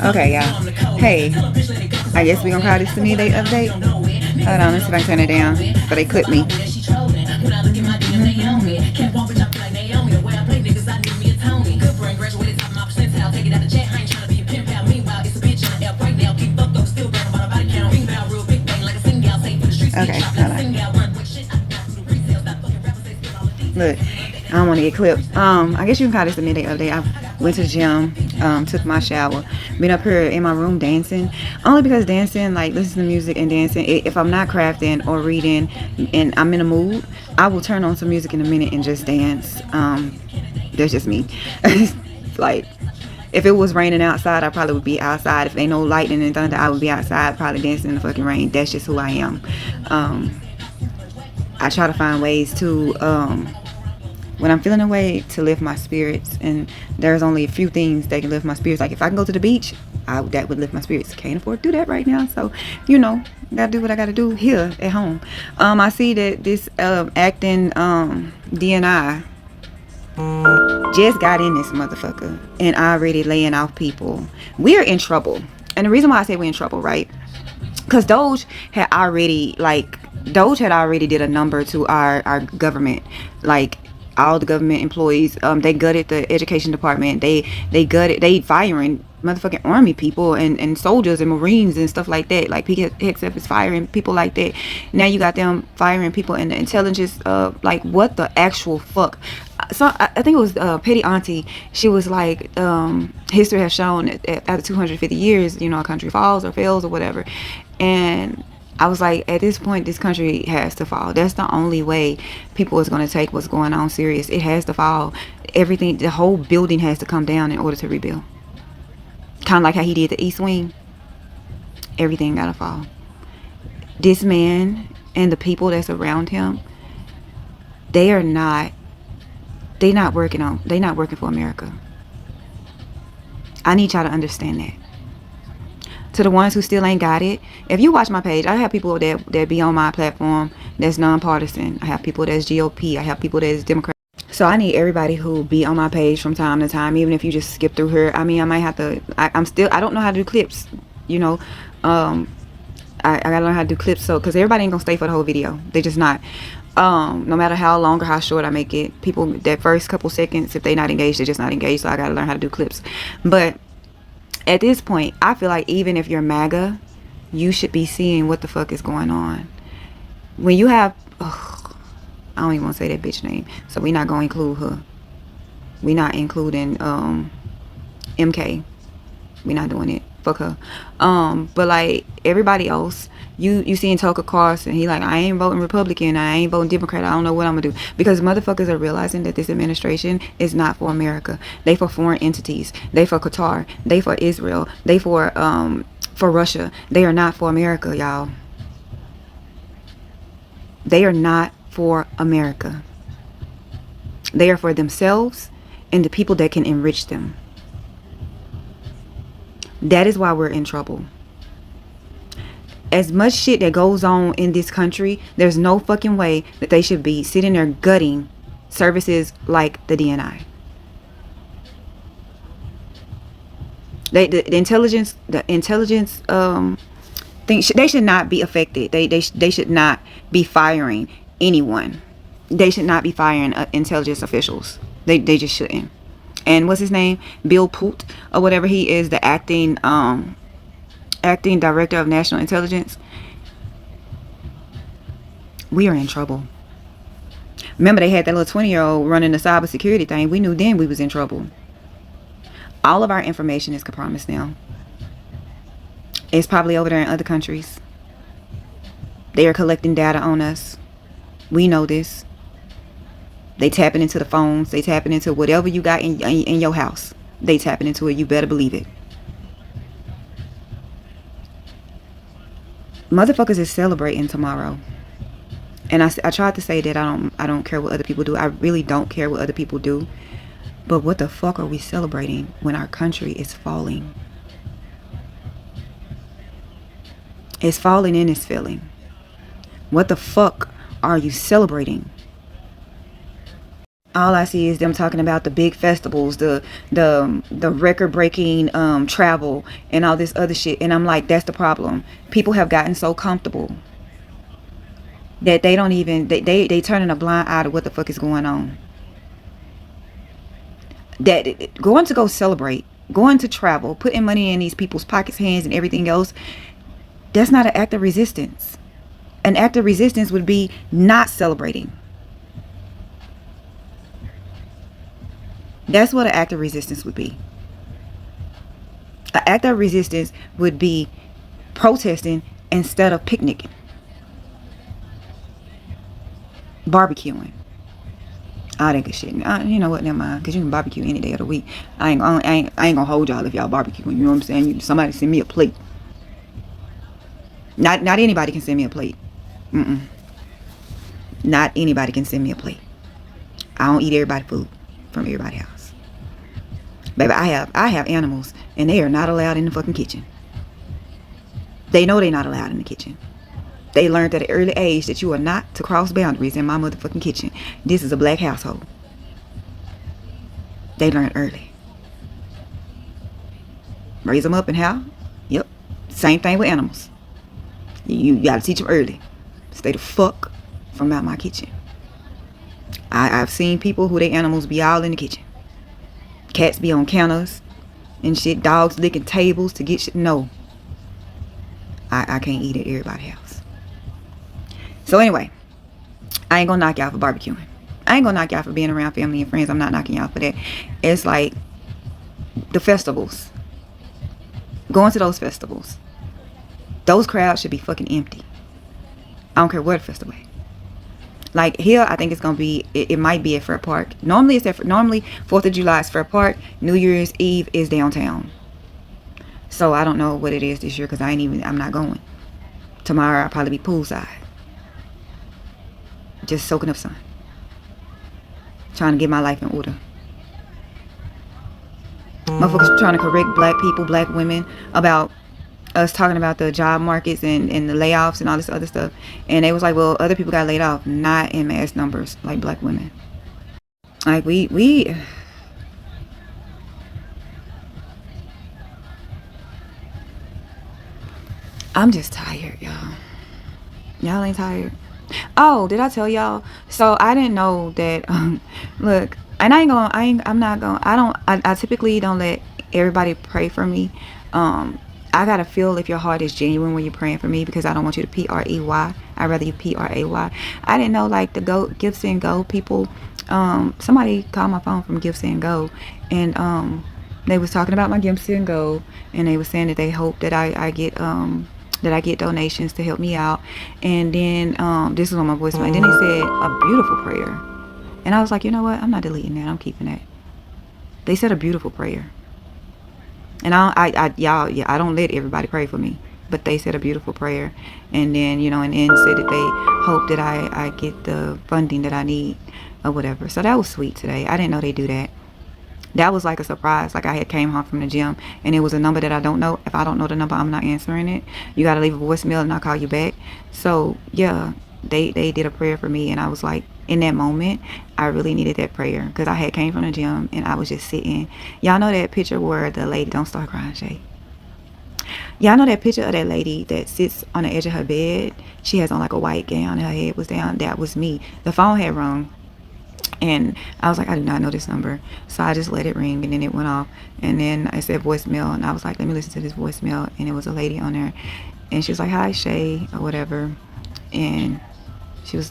Okay, y'all. Hey, I guess we gonna call this the midday update. Hold on, let's see if I can turn it down. But they clip me. Okay, hold on. Look, I don't want to get clipped. I guess you can call this the midday update. I went to the gym, took my shower, been up here in my room dancing. Only because dancing, like listening to music and dancing, if I'm not crafting or reading and I'm in a mood, I will turn on some music in a minute and just dance. That's just me. Like, if it was raining outside, I probably would be outside. If ain't no lightning and thunder, I would be outside probably dancing in the fucking rain. That's just who I am. I try to find ways to when I'm feeling a way to lift my spirits, and there's only a few things that can lift my spirits. Like if I can go to the beach, that would lift my spirits. Can't afford to do that right now, so gotta do what I gotta do here at home. I see that this acting DNI just got in this motherfucker and already laying off people. We're in trouble, and the reason why I say we're in trouble, right? Because Doge had already did a number to our government, like all the government employees. They gutted the education department. They firing motherfucking army people and soldiers and marines and stuff like that. Like PXF is firing people like that. Now you got them firing people in the intelligence. Like what the actual fuck? So I think it was Petty Auntie. She was like, history has shown that after 250 years, a country falls or fails or whatever. And I was like, at this point, this country has to fall. That's the only way people is going to take what's going on serious. It has to fall. Everything, the whole building has to come down in order to rebuild. Kind of like how he did the East Wing. Everything got to fall. This man and the people that's around him, they're not working for America. I need y'all to understand that. To the ones who still ain't got it, if you watch my page, I have people that be on my platform that's nonpartisan. I have people that's GOP. I have people that's Democrat. So I need everybody who be on my page from time to time, even if you just skip through her. I mean, I might have to. I don't know how to do clips. I gotta learn how to do clips. So, because everybody ain't gonna stay for the whole video. They just not. No matter how long or how short I make it, people that first couple seconds, if they not engaged, they're just not engaged. So I gotta learn how to do clips. But at this point, I feel like even if you're MAGA, you should be seeing what the fuck is going on. When you have, I don't even want to say that bitch name, so we're not going to include her. We're not including MK. We're not doing it. Fuck her. But like everybody else, you seeing Tucker Carlson, he like, I ain't voting Republican, I ain't voting Democrat, I don't know what I'm gonna do. Because motherfuckers are realizing that this administration is not for America. They for foreign entities. They for Qatar. They for Israel. They for Russia. They are not for America, y'all. They are not for America. They are for themselves and the people that can enrich them. That is why we're in trouble. As much shit that goes on in this country, there's no fucking way that they should be sitting there gutting services like the DNI. The intelligence thing, they should not be affected. They should not be firing anyone. They should not be firing intelligence officials. They just shouldn't. And what's his name? Bill Poot or whatever he is, the acting director of national intelligence. We are in trouble. Remember, they had that little 20-year-old running the cybersecurity thing. We knew then we was in trouble. All of our information is compromised now. It's probably over there in other countries. They are collecting data on us. We know this. They tapping into the phones. They tapping into whatever you got in your house. They tapping into it. You better believe it. Motherfuckers is celebrating tomorrow. And I tried to say that I don't care what other people do. I really don't care what other people do. But what the fuck are we celebrating when our country is falling? It's falling and it's failing. What the fuck are you celebrating? All I see is them talking about the big festivals, the record breaking travel and all this other shit. And I'm like, that's the problem. People have gotten so comfortable that they don't even they turning a blind eye to what the fuck is going on. That going to go celebrate, going to travel, putting money in these people's pockets, hands, and everything else, that's not an act of resistance. An act of resistance would be not celebrating. That's what an act of resistance would be. An act of resistance would be protesting instead of picnicking, barbecuing, all that good shit. You know what? Never mind, because you can barbecue any day of the week. I ain't gonna hold y'all if y'all barbecue. You know what I'm saying? Somebody send me a plate. Not anybody can send me a plate. Not anybody can send me a plate. I don't eat everybody's food from everybody's house. Baby, I have animals, and they are not allowed in the fucking kitchen. They know they're not allowed in the kitchen. They learned at an early age that you are not to cross boundaries in my motherfucking kitchen. This is a black household. They learned early. Raise them up and how? Yep. Same thing with animals. You gotta teach them early. Stay the fuck from out my kitchen. I've seen people who their animals be all in the kitchen. Cats be on counters and shit. Dogs licking tables to get shit. No. I can't eat at everybody's house. So anyway, I ain't gonna knock y'all for barbecuing. I ain't gonna knock y'all for being around family and friends. I'm not knocking y'all for that. It's like the festivals. Going to those festivals. Those crowds should be fucking empty. I don't care what festival. Like here, I think it's gonna be. It might be at Fair Park. Normally, 4th of July is Fair Park. New Year's Eve is downtown. So I don't know what it is this year because I'm not going. Tomorrow I'll probably be poolside, just soaking up sun, trying to get my life in order. Motherfuckers trying to correct black people, black women about us talking about the job markets and the layoffs and all this other stuff. And they was like, well, other people got laid off, not in mass numbers like black women. Like we I'm just tired, y'all. Y'all ain't tired? Oh, did I tell y'all? So I didn't know that. Look, and I typically don't let everybody pray for me. I gotta feel if your heart is genuine when you're praying for me because I don't want you to P-R-E-Y. I'd rather you P-R-A-Y. I didn't know like the Gifts and Go people. Somebody called my phone from Gifts and Go, and they was talking about my Gifts and Go, and they was saying that they hope that I get donations to help me out. And then this was on my voicemail. And then they said a beautiful prayer, and I was like, you know what? I'm not deleting that. I'm keeping that. They said a beautiful prayer. And I don't let everybody pray for me, but they said a beautiful prayer, and then and then said that they hope that I get the funding that I need or whatever. So that was sweet today. I didn't know they do that. That was like a surprise. Like I had came home from the gym and it was a number that I don't know. If I don't know the number, I'm not answering it. You got to leave a voicemail and I'll call you back. So yeah, they did a prayer for me, and I was like, in that moment, I really needed that prayer because I had came from the gym and I was just sitting. Y'all know that picture where the lady, don't start crying, Shay. Y'all know that picture of that lady that sits on the edge of her bed? She has on like a white gown and her head was down. That was me. The phone had rung. And I was like, I do not know this number. So I just let it ring, and then it went off. And then I said voicemail, and I was like, let me listen to this voicemail. And it was a lady on there. And she was like, hi, Shay, or whatever. And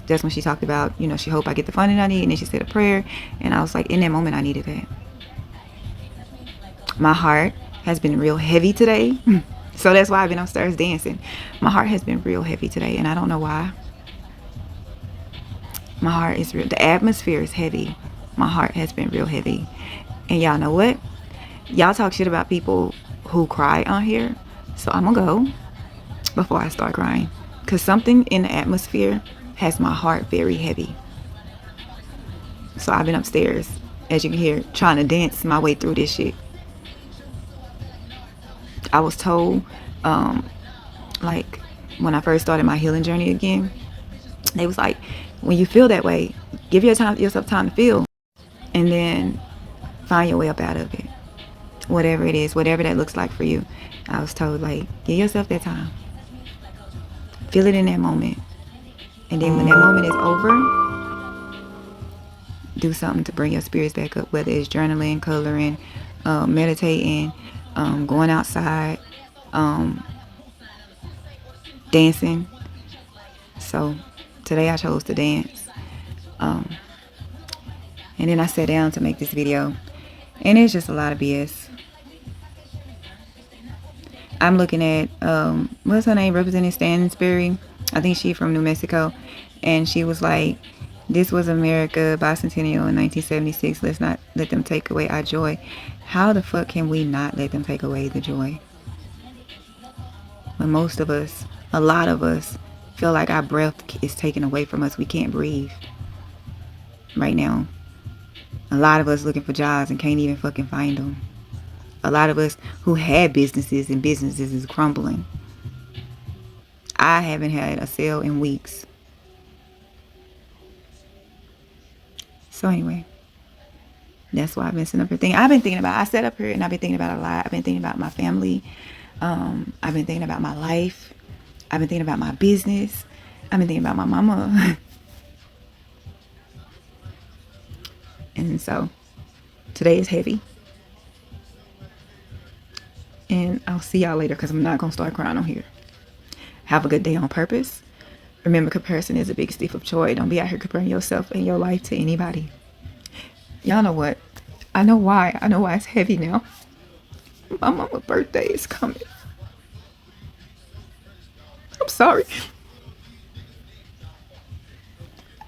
that's when she talked about, she hoped I get the funding I need. And then she said a prayer. And I was like, in that moment, I needed that. My heart has been real heavy today. So that's why I've been upstairs dancing. My heart has been real heavy today, and I don't know why. My heart is real. The atmosphere is heavy. My heart has been real heavy. And y'all know what? Y'all talk shit about people who cry on here. So I'm going to go before I start crying. Because something in the atmosphere has my heart very heavy. So I've been upstairs, as you can hear, trying to dance my way through this shit. I was told, like, when I first started my healing journey again, they was like, when you feel that way, give yourself time to feel. and then find your way up out of it. Whatever it is, whatever that looks like for you. I was told, like, give yourself that time. Feel it in that moment. And then when that moment is over, do something to bring your spirits back up, whether it's journaling, coloring, meditating, going outside, um, dancing. So today I chose to dance. And then I sat down to make this video. And it's just a lot of BS. I'm looking at, what's her name, Representing Stansbury. I think she's from New Mexico. And she was like, this was America bicentennial in 1976. Let's not let them take away our joy. How the fuck can we not let them take away the joy? When most of us, a lot of us, feel like our breath is taken away from us. We can't breathe right now. A lot of us looking for jobs and can't even fucking find them. A lot of us who had businesses and businesses is crumbling. I haven't had a sale in weeks. So anyway, that's why I've been sitting up here thinking. I sat up here and I've been thinking about a lot. I've been thinking about my family. I've been thinking about my life. I've been thinking about my business. I've been thinking about my mama. And so today is heavy. And I'll see y'all later because I'm not going to start crying on here. Have a good day on purpose. Remember, comparison is a big thief of joy. Don't be out here comparing yourself and your life to anybody. Y'all know what? I know why. I know why it's heavy now. My mama's birthday is coming. I'm sorry.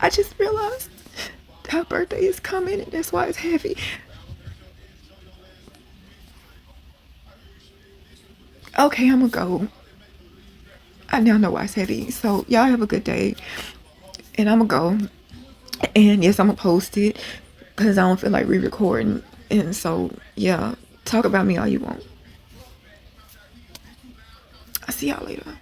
I just realized her birthday is coming and that's why it's heavy. Okay, I'm gonna go. I now know why it's heavy. So y'all have a good day. And I'm gonna go. And yes, I'm gonna post it because I don't feel like re-recording. And so, yeah, talk about me all you want. I'll see y'all later.